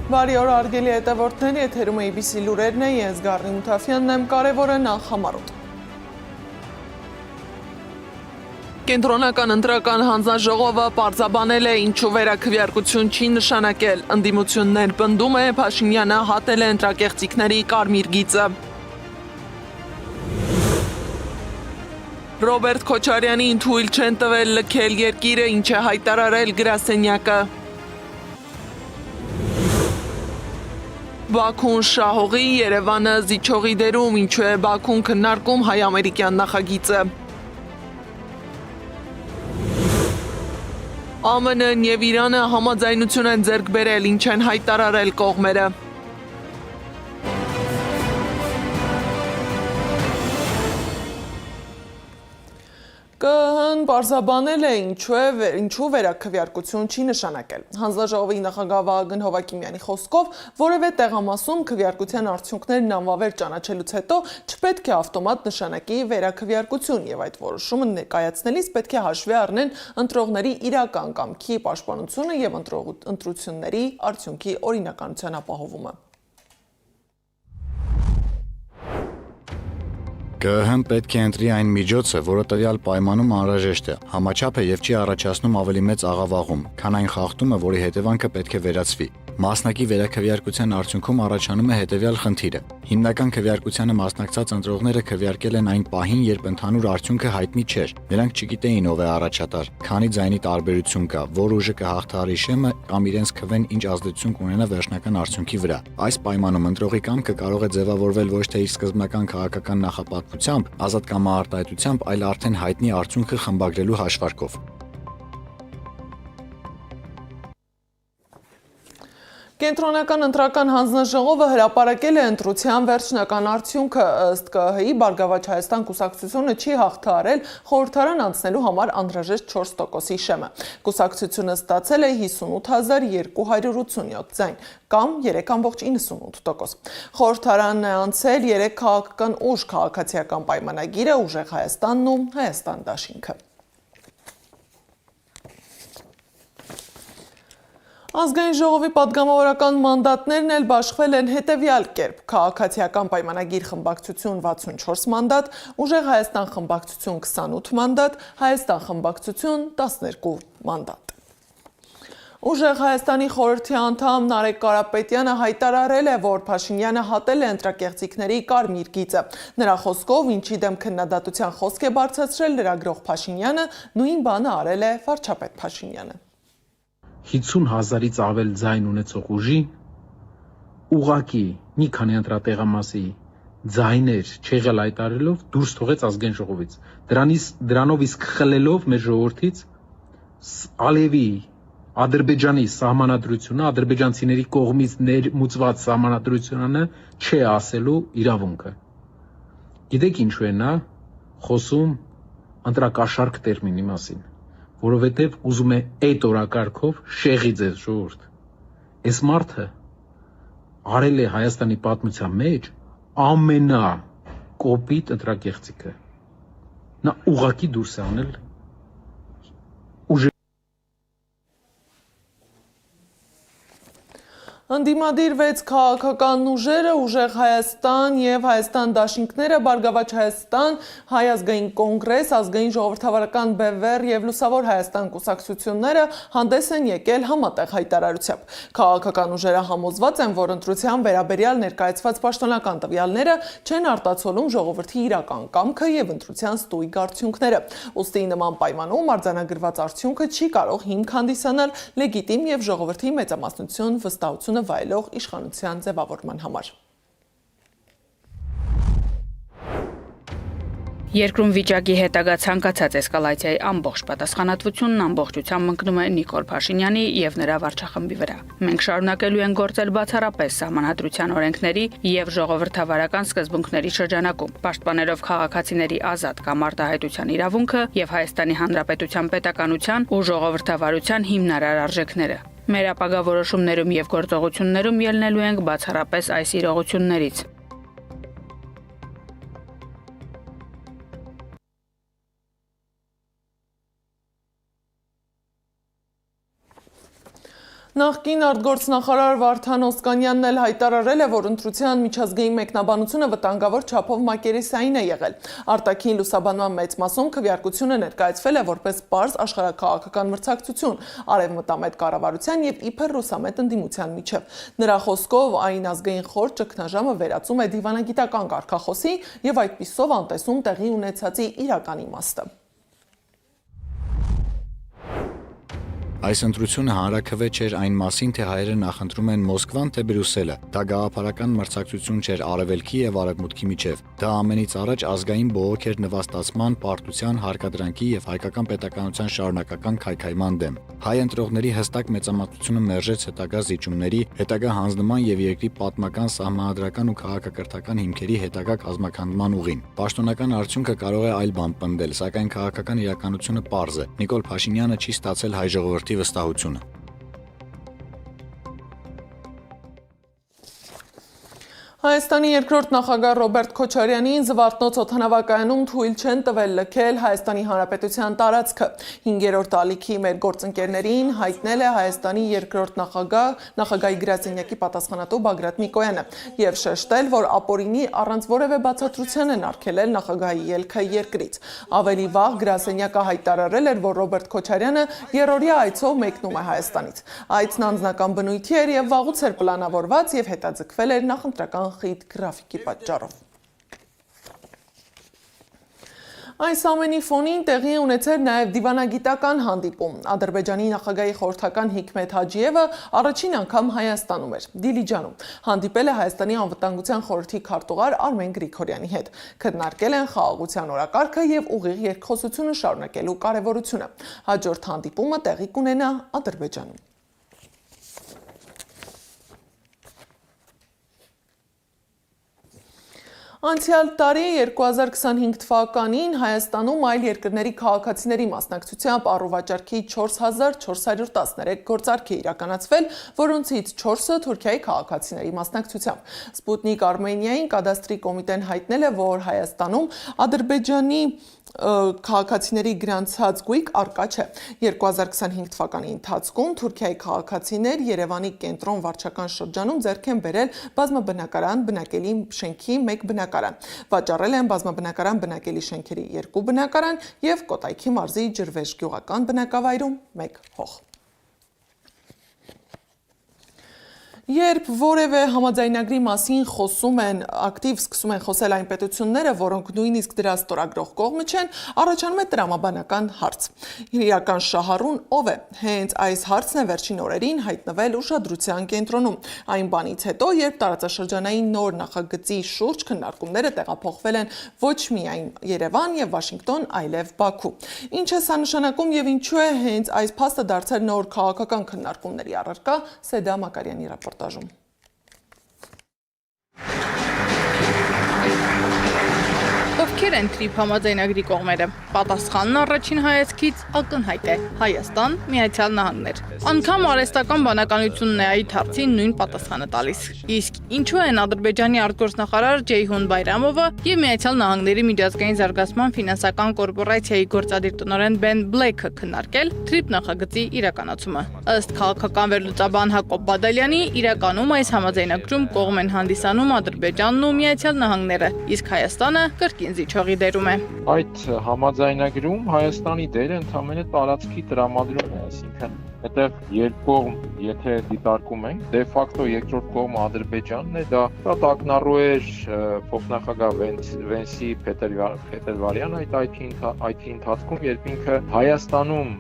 Բարի օր արգելի հետևորդների, եթերում ABC լուրերն է, ես Գառնի Մութաֆյանն եմ, կարևորը նախամարոտ։ Կենտրոնական ընտրական հանձնաժողովը պարզաբանել է, ինչու վերաքվեարկություն չի նշանակել, ընդդիմություններ պնդում է, Փաշինյանը հատել է ընտրակեղծիքների կարմիր գիծը։ Ռոբերտ Քոչարյանին թույլ չեն տվել լքել երկիրը, ինչ է հայտարարել գրասենյակը։ Բաքուն շահողի, Երևանը զիջողի դերում, ինչու է Բաքուն քննարկում հայ-ամերիկյան նախագիծը։ ԱՄՆ-ն և Իրանը համաձայնություն են ձեռք բերել, ինչ են հայտարարել կողմերը։ ԿԸՀ-ն պարզաբանել է, ինչու վերաքվեարկություն չի նշանակել։ Հանձնաժողովի նախագահ Վահագն Հովակիմյանի խոսքով, որևէ տեղամասում քվեարկության արդյունքներն անվավեր ճանաչելուց հետո չպետք է ավտոմատ նշանակի վերաքվեարկություն եւ այդ որոշումը ներկայացնելիս պետք է հաշվի առնեն ընտրողների իրական կամքի պաշտպանությունը եւ ընտրությունների արդյունքի օրինականության ապահովումը։ ԿԸՀ-ն պետք է ընտրի այն միջոցը, որը տվյալ պայմանում անհրաժեշտ է, համաչափ է եւ չի առաջացնում ավելի մեծ աղավաղում, քան այն խախտումը, որի հետևանքը պետք է վերացվի։ Մասնակի վերաքվեարկության արդյունքում առաջանում է հետևյալ խնդիրը. հիմնական քվեարկությանը մասնակցած ընտրողները քվեարկել են այն պահին, երբ ընդհանուր արդյունքը հայտնի չէր։ Նրանք չգիտեին ով է առաջատար, քանի ձայնի տարբերություն կա, որ ուժը կհաղթահարի շեմը կամ իրենց քվեն ինչ ազդեցություն կունենա վերջնական արդյունքի վրա։ Այս պայմանում ընտրողի կամքը կարող է ձևավորվել ոչ թե իր սկզբնական քաղաքական նախապատվությամբ, ազատ կամ արտահայտությամբ, այլ արդեն հայտնի արդյունքը խմբագրելու հաշվարկով։ Կենտրոնական ընտրական հանձնաժողովը հրապարակել է ընտրության վերջնական արդյունքը, ըստ ԿԸՀ-ի Բարգավաճ Հայաստան կուսակցությունը չի հաղթահարել խորհրդարան անցնելու համար անհրաժեշտ 4%-ի շեմը։ Կուսակցությունը ստացել է 58,287 ձայն, կամ 3,98%։ Խորհրդարանն է անցել 3 քաղաքական ուժ՝ Քաղաքացիական պայմանագիրը, Ուժեղ Հայաստանն ու Հայաստան դաշինքը։ Ազգային ժողովի պատգամավորական մանդատներն էլ բաշխվել են հետևյալ կերպ. Քաղաքացիական պայմանագիր խմբակցություն 64 մանդատ, Ուժեղ Հայաստան խմբակցություն 28 մանդատ, Հայաստան խմբակցություն 12 մանդատ։ Ուժեղ Հայաստանի խորհրդի անդամ Նարեկ Կարապետյանը հայտարարել է, որ Փաշինյանը հատել է ընտրակեղծիքների կարմիր գիծը։ Նրա խոսքով, ինչի դեմ քննադատության խոսք է բարձրացրել լրագրող Փաշինյանը, նույն բանը արել է վարչապետ Փաշինյանը։ 50,000-ից ավել ձայն ունեցող ուժի ուղակի մի քանի ընտրատեղամասի ձայներ չեղյալ հայտարարելով դուրս թողեց ազգային ժողովից։ Դրանով իսկ խլելով մեր ժողովրդից Ալիևի Ադրբեջանի սահմանադրությունը, ադրբեջանցիների կողմից ներմուծված սահմանադրությունը չէ ասելու իրավունքը։ Գիտեք ինչու է նա խոսում ընտրակաշառք տերմինի մասին, որովհետև ուզում է այդ օրակարգով շեղի ձեզ ժողովուրդ։ Այս մարդը արել է Հայաստանի պատմության մեջ ամենակոպիտ ընտրակեղծիքը։ Նա ուղղակի դուրս է անել Ընդդիմադիր 6 քաղաքական ուժերը, Ուժեղ Հայաստան և Հայաստան դաշինքները, Բարգավաճ Հայաստան, Հայ ազգային կոնգրես, Ազգային ժողովրդավարական բևեռ և Լուսավոր Հայաստան կուսակցությունները հանդես են եկել համատեղ հայտարարությամբ։ Քաղաքական ուժերը համոզված են, որ ընտրության վերաբերյալ ներկայացված պաշտոնական տվյալները չեն արտացոլում ժողովրդի իրական կամքը և ընտրության ստույգ արդյունքները։ Ուստի նման պայմանում արձանագրված արդյունքը չի կարող հիմք հանդիսանալ լեգիտիմ և ժողովրդի մեծամասնություն վստահություն վայելող իշխանության ձևավորման համար։ Երկրում վիճակի հետագա ցանկացած էսկալացիայի ամբողջ պատասխանատվությունն ամբողջությամբ մկնում է Նիկոլ Փաշինյանի և նրա վարչախմբի վրա։ Մենք շարունակելու ենք գործել բացառապես սահմանադրության օրենքների և ժողովրդավարական սկզբունքների շրջանակում, պաշտպանելով քաղաքացիների ազատ կամ արտահայտության իրավունքը և Հայաստանի Հանրապետության պետականության ու ժողովրդավարության հիմնարար արժեքները։ Մեր ապագա որոշումներում և գործողություններում ելնելու ենք բացառապես այս իրողություններից։ Նախկին արտգործնախարար Վարդան Օսկանյանն էլ հայտարարել է, որ ընտրության միջազգային մեկնաբանությունը վտանգավոր չափով մակերեսային է եղել։ Արտաքին լուսաբանման մեծ մասում քվեարկությունը ներկայացվել է որպես պարզ աշխարհաքաղաքական մրցակցություն արևմտամետ կառավարության եւ իբր ռուսամետ ընդդիմության միջև։ Նրա խոսքով այն ազգային խոր ճգնաժամը վերածում է դիվանագիտական կարգախոսի եւ այդպիսով անտեսում տեղի ունեցածի իրական իմաստը։ Այս ընտրությունը հանրաքվե չէր այն մասին, թե հայերը նախընտրում են Մոսկվան, թե Բրյուսելը։ Դա գաղափարական մրցակցություն չէր արևելքի եւ արևմուտքի միջև։ Դա ամենից առաջ ազգային բողոք էր նվաստացման, պարտության, հարկադրանքի եւ հայկական պետականության շարունակական քայքայման դեմ։ Հայ ընտրողների հստակ մեծամասնությունը մերժեց հետագա զիջումների, հետագա հանձնման եւ երկրի պատմական, սահմանադրական ու քաղաքակրթական հիմքերի հետագա կազմաքանդման ուղին։ Պաշտոնական արդյունքը կարող է այլ բան պնդել, սակայն քաղաքական իրականությունը պարզ է։ Նիկոլ Փաշինյանը չի ստացել հայ ժողովրդի վստահությունը։ Հայաստանի երկրորդ նախագահ Ռոբերտ Քոչարյանին Զվարթնոց օդանավակայանում թույլ չեն տվել լքել Հայաստանի Հանրապետության տարածքը։ 5-րդ ալիքի մեր գործընկերներին հայտնել է Հայաստանի երկրորդ նախագահի գրասենյակի պատասխանատու Բագրատ Միկոյանը եւ շեշտել, որ ապօրինի առանց որևէ բացատրության են արգելել նախագահի ելքը երկրից։ Ավելի վաղ գրասենյակը հայտարարել էր, որ Ռոբերտ Քոչարյանը երրորդյա այցով մեկնում է Հայաստանից։ Այցն անձնական բնույթի էր եւ վաղուց էր պլանավորված եւ հետաձգվել էր նախընտրական խիտ գրաֆիկի պատճառով։ Այս ամենի ֆոնին տեղի ունեցել նաև դիվանագիտական հանդիպում։ Ադրբեջանի նախագահի խորհրդական Հիկմետ Հաջիևը առաջին անգամ Հայաստանում էր, Դիլիջանում։ Հանդիպել է Հայաստանի անվտանգության խորհրդի քարտուղար Արմեն Գրիգորյանի հետ։ Քննարկել են խաղաղության օրակարգը եւ ուղիղ երկխոսությունը շարունակելու կարեւորությունը։ Հաջորդ հանդիպումը տեղի կունենա Ադրբեջանում։ Անցյալ տարի 2025 թվականին Հայաստանում այլ երկրների քաղաքացիների մասնակցությամբ առուվաճառքի 4413 գործարք է իրականացվել, որոնցից 4-ը Թուրքիայի քաղաքացիների մասնակցությամբ։ Սպուտնիկ Արմենիային կադաստրի կոմիտեն հայտնել է, որ Հայաստանում Ադրբեջանի քաղաքացիների գրանցած գույք առկա չէ։ 2025 թվականի ընթացքում Թուրքիայի քաղաքացիներ Երևանի կենտրոն վարչական շրջանում ձեռք են բերել բազմաբնակարան բնակելի շենքի 1 բնակարան։ Վաճառել են բազմաբնակարան բնակելի շենքերի 2 բնակարան եւ Կոտայքի մարզի Ջրվեժ գյուղական բնակավայրում 1 հող։ Երբ որևէ համաձայնագրի մասին խոսում են, ակտիվ սկսում են խոսել այն պետությունները, որոնք նույնիսկ դրա ստորագրող կողմը չեն, առաջանում է տրամաբանական հարց։ Իրական շահառուն ով է։ Հենց այս հարցն է վերջին օրերին հայտնվել ուշադրության կենտրոնում։ Այն բանից հետո, երբ տարածաշրջանային նոր նախագծի շուրջ քննարկումները տեղափոխվել են ոչ միայն Երևան եւ Վաշինգտոն, այլև Բաքու։ Ինչ է սա նշանակում եւ ինչու է հենց այս փաստը դարձել նոր քաղաքական քննարկումների առարկա, Սեդա Մակարյանի ռապորտ։ Ովքեր են TRIP համաձայնագրի կողմերը։ Պատասխանն առաջին հայացքից ակնհայտ է՝ Հայաստան, Միացյալ Նահանգներ։ Անգամ արհեստական բանականությունն է այդ հարցին նույն պատասխանը տալիս։ Իսկ ինչու են Ադրբեջանի արտգործնախարար Ջեյհուն Բայրամովը եւ Միացյալ Նահանգների միջազգային զարգացման ֆինանսական կորպորացիայի գործադիր տնօրեն Բեն Բլեքը քննարկել TRIP նախագծի իրականացումը։ Ըստ քաղաքական վերլուծաբան Հակոբ Բադալյանի, իրականում այս համաձայնագրում կողմ են հանդիսանում Ադրբեջանն ու Միացյալ Նահանգները, իսկ Հայաստանը կրկին զիջողի դերում է։ Այդ համաձայնագրում Հայաստանի դերը ընդհանրապես տարածքի տրամադրումն է, այսինքն այդտեղ երկկողմ, եթե դիտարկում ենք, դե ֆակտո երկրորդ կողմը Ադրբեջանն է, դա տակնառու էր փոխնախագահ Վենսի Փետերվարյանը այդ ընթացքում, երբ ինքը Հայաստանում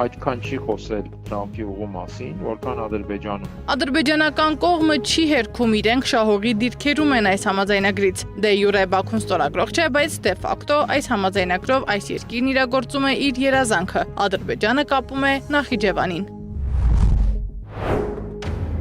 այդքան չի խոսել Թրամփի ուղու մասին, որքան Ադրբեջանում։ Ադրբեջանական կողմը չի հերքում իրենք շահողի դիրքերում են այս համաձայնագրից։ Դե յուրե Բաքուն ստորագրող չէ, բայց դե ֆակտո այս համաձայնագրով այս երկիրն իրագործում է իր երազանքը։ Ադրբեջանը կապում է Նախիջևանին։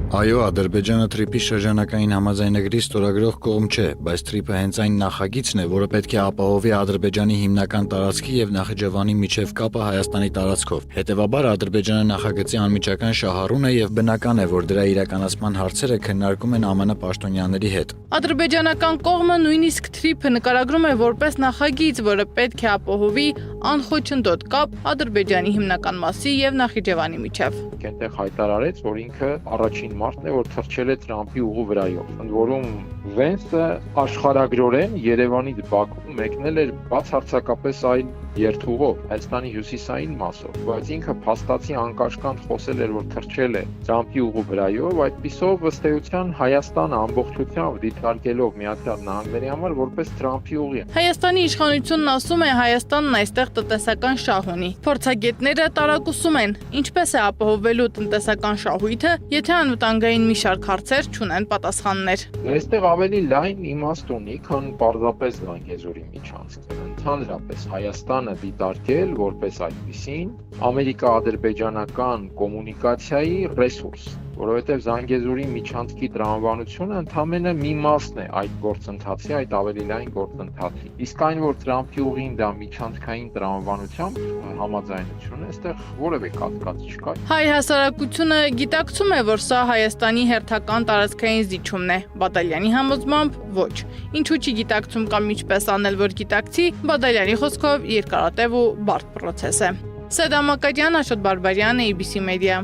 Այո, Ադրբեջանը TRIP-ի շրջանակային համաձայնագրի ստորագրող կողմ չէ, բայց TRIP-ը հենց այն նախագիծն է, որը պետք է ապահովի Ադրբեջանի հիմնական տարածքի եւ Նախիջևանի միջև կապը Հայաստանի տարածքով։ Հետևաբար Ադրբեջանը նախագծի անմիջական շահառուն է եւ բնական է, որ դրա իրականացման հարցերը քննարկում են ԱՄՆ պաշտոնյաների հետ։ Ադրբեջանական կողմը նույնիսկ TRIP-ը նկարագրում է որպես նախագիծ, որը պետք է ապահովի անխոչնդոտ կապ Ադրբեջանի հիմնական մասի եւ Նախիջևանի միջև։ Այնտեղ հայտարարեց, որ ինքը առաջին մարդն է, որ թռչել է Թրամփի ուղու վրայով։ Ընդ որում Վենսը աշխարհագրորեն Երևանից Բաքու մեկնել էր բացարձակապես այլ երթուղով, Հայաստանի հյուսիսային մասով, բայց ինքը փաստացի անկաշկանդ խոսել էր, որ թռչել է Թրամփի ուղու վրայով, այդպիսով ըստ էության Հայաստանը ամբողջությամբ դիտարկելով Միացյալ Նահանգների համար որպես Թրամփի ուղի։ Հայաստանի իշխանությունն ասում է Հայաստանն այստեղ տնտեսական շահ ունի։ Փորձագետները տարակուսում են, ինչպես է ապահովվելու տնտեսական շահույթը, եթե անվտանգային մի շարք հարցեր չունեն պատասխաններ։ Այստեղ ավելի լայն իմաստ ունի, քան պարզապես Զանգեզուրի միջանցքը։ Ընդհանրապես Հայաստանը դիտարկել որպես այդպիսին ամերիկա-ադրբեջանական կոմունիկացիայի ռեսուրս, որովհետև Զանգեզուրի միջանցքի տրամաբանությունը ընդամենը մի մասն է այդ գործընթացի, այդ ավելի լայն գործընթացի։ Իսկ այն, որ Թրամփի ուղին դա միջանցքային տրամաբանությամբ համաձայնություն է, այստեղ որևէ կասկած չկա։ Հայ հասարակությունը գիտակցում է, որ սա Հայաստանի հերթական տարածքային զիջումն է, Բադալյանի համոզմամբ ոչ։ Ինչու չի գիտակցում կամ ինչպես անել, որ գիտակցի, Բադալյանի խոսքով երկարատև ու բարդ պրոցես է։ Սեդամ Ակադյան, Աշոտ Բարբարյան, ABC Media։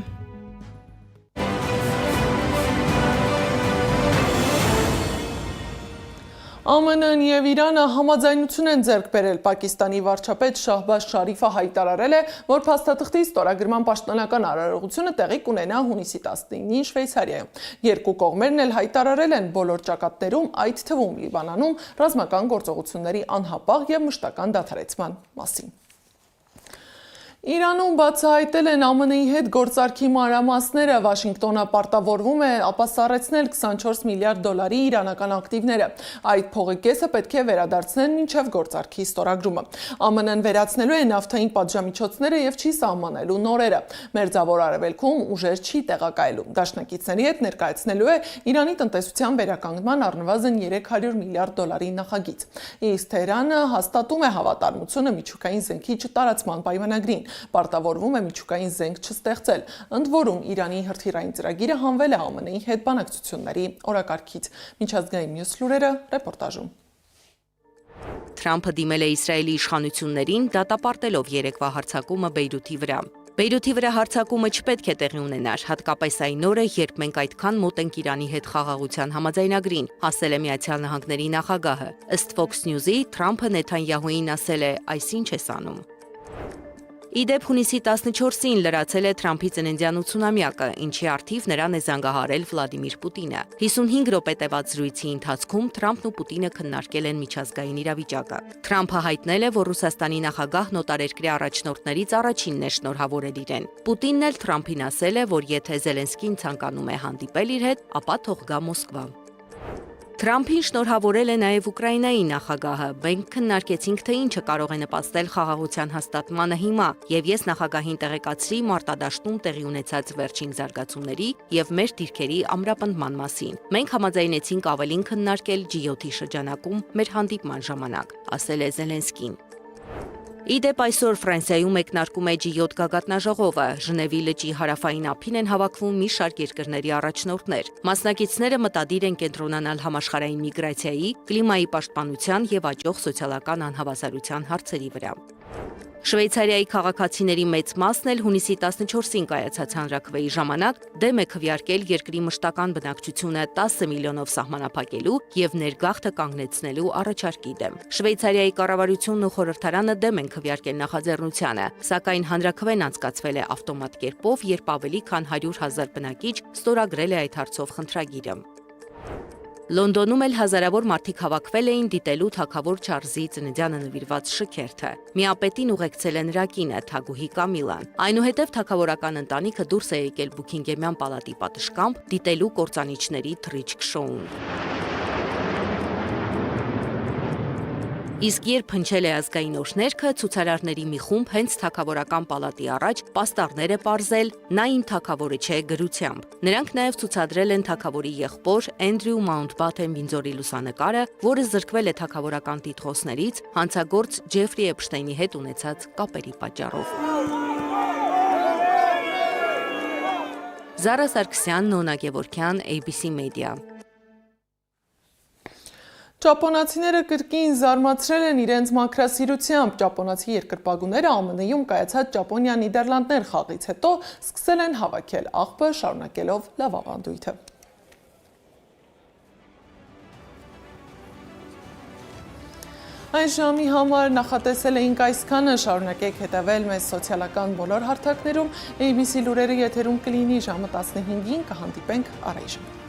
ԱՄՆ-ն եւ Իրանը համաձայնություն են ձեռք բերել։ Պակիստանի վարչապետ Շահբազ Շարիֆը հայտարարել է, որ փաստաթղթի ստորագրման պաշտոնական արարողությունը տեղի կունենա հունիսի 19-ին Շվեյցարիայում։ Երկու կողմերն էլ հայտարարել են բոլոր ճակատներում, այդ թվում Լիբանանում, ռազմական գործողությունների անհապաղ եւ մշտական դադարեցման մասին։ Իրանում բացահայտել են ԱՄՆ-ի հետ գործարքի մանրամասները, Վաշինգտոնը պարտավորվում է ապասառեցնել 24 միլիարդ դոլարի իրանական ակտիվները։ Այդ փողի կեսը պետք է վերադարձնել մինչև գործարքի ստորագրումը։ ԱՄՆ-ն վերացնելու է նավթային պատժամիջոցները եւ չի սահմանելու նորերը։ Մերձավոր Արևելքում ուժեր չի տեղակայելու։ Դաշնակիցների հետ ներկայացնելու է Իրանի տնտեսության վերականգնման առնվազն 300 միլիարդ դոլարի նախագիծ։ Իսկ Թեհրանը հաստատում է հավատարմությունը միջուկային զենքի չտարածման պայմանագրին։ Պարտավորվում է միջուկային զենք չստեղծել։ Ընդ որում Իրանի հրթիռային ծրագիրը հանվել է ԱՄՆ-ի հետ բանակցությունների օրակարգից։ Միջազգային մյուս լուրերը ռեպորտաժում։ Թրամփը դիմել է Իսրայելի իշխանություններին, դատապարտելով երեկվա հարձակումը Բեյրութի վրա։ Բեյրութի վրա հարձակումը չպետք է տեղի ունենար, հատկապես այն օրը, երբ մենք այդքան մոտ ենք Իրանի հետ խաղաղության համաձայնագրին, ասել է Միացյալ Նահանգների նախագահը։ Ըստ Fox News-ի Թրամփը Նեթանյահուին ասել է՝ «Այս ինչ ես անում»։ Իդեպ հունիսի 14-ին լրացել է Թրամփի ծննդյան 80-ամյակը, ինչի առթիվ նրան է զանգահարել Վլադիմիր Պուտինը։ 55 րոպե տևած զրույցի ընթացքում Թրամփն ու Պուտինը քննարկել են միջազգային իրավիճակը։ Թրամփը հայտնել է, որ Ռուսաստանի նախագահն օտարերկրյա առաջնորդներից առաջինն է շնորհավորել իրեն։ Պուտինն էլ Թրամփին ասել է, որ եթե Զելենսկին ցանկանում է հանդիպել իր հետ, ապա թող գա Մոսկվա։ Թրամփին շնորհավորել է նաև Ուկրաինայի նախագահը։ Մենք քննարկեցինք, թե ինչը կարող է նպաստել խաղաղության հաստատմանը հիմա, եւ ես նախագահին տեղեկացրի մարտադաշտում տեղի ունեցած վերջին զարգացումների եւ մեր դիրքերի ամրապնդման մասին։ Մենք համաձայնեցինք ավելին քննարկել G7-ի շրջանակում մեր հանդիպման ժամանակ, ասել է Զելենսկին։ Իդեպ այսօր Ֆրանսիայում մեկնարկում է G7 գագաթնաժողովը։ Ժնևի լճի հարավային ափին են հավաքվում մի շարք երկրների առաջնորդներ։ Մասնակիցները մտադիր են կենտրոնանալ համաշխարհային միգրացիայի, կլիմայի պաշտպանության եւ աճող սոցիալական անհավասարության հարցերի վրա։ Շվեյցարիայի քաղաքացիների մեծ մասն էլ հունիսի 14-ին կայացած հանրաքվեի ժամանակ դեմ է քվեարկել երկրի մշտական բնակչությունը 10 միլիոնով սահմանափակելու եւ ներգաղթը կանգնեցնելու առաջարկի դեմ։ Շվեյցարիայի կառավարությունն ու խորհրդարանը դեմ են քվեարկել նախաձեռնությանը, սակայն հանրաքվեն անցկացվել է ավտոմատ կերպով, երբ ավելի քան 100,000 բնակիչ ստորագրել է այդ հարցով խնդրագիրը։ Լոնդոնում էլ հազարավոր մարդիկ հավաքվել էին դիտելու թագավոր Չարլզի ծննդյանը նվիրված շքերթը։ Միապետին ուղեկցել է նրա կինը Թագուհի Կամիլան։ Այնուհետև թագավորական ընտանիքը դուրս է եկել Բուքինգեմյան պալատի պատշգամբ դիտելու կործանիչների թռիչք շոուն։ Իսկ երբ հնչել է ազգային օրհներգը, ցուցարարների մի խումբ հենց թագավորական պալատի առաջ պաստառներ է պարզել «Նա իմ թագավորը չէ» գրությամբ։ Նրանք նաև ցուցադրել են թագավորի եղբոր Էնդրյու Մաունտբաթեն Վինդզորի լուսանկարը, որը զրկվել է թագավորական տիտղոսներից հանցագործ Ջեֆրի Էփշտեյնի հետ ունեցած կապերի պատճառով։ Զարա Սարգսյան, Նոնա Գևորգյան, ABC Media։ Ճապոնացիները կրկին զարմացրել են իրենց մաքրասիրությամբ։ Ճապոնացի երկրպագուները ԱՄՆ-ում կայացած Ճապոնիա-Նիդերլանդներ խաղից հետո սկսել են հավաքել աղբը, շարունակելով լավ ավանդույթը։ Այս ժամի համար նախատեսել էինք այսքանը, շարունակեք հետևել մեզ սոցիալական բոլոր հարթակներում, ABC լուրերը եթերում կլինի ժամը 15-ին, կհանդիպենք առայժմ։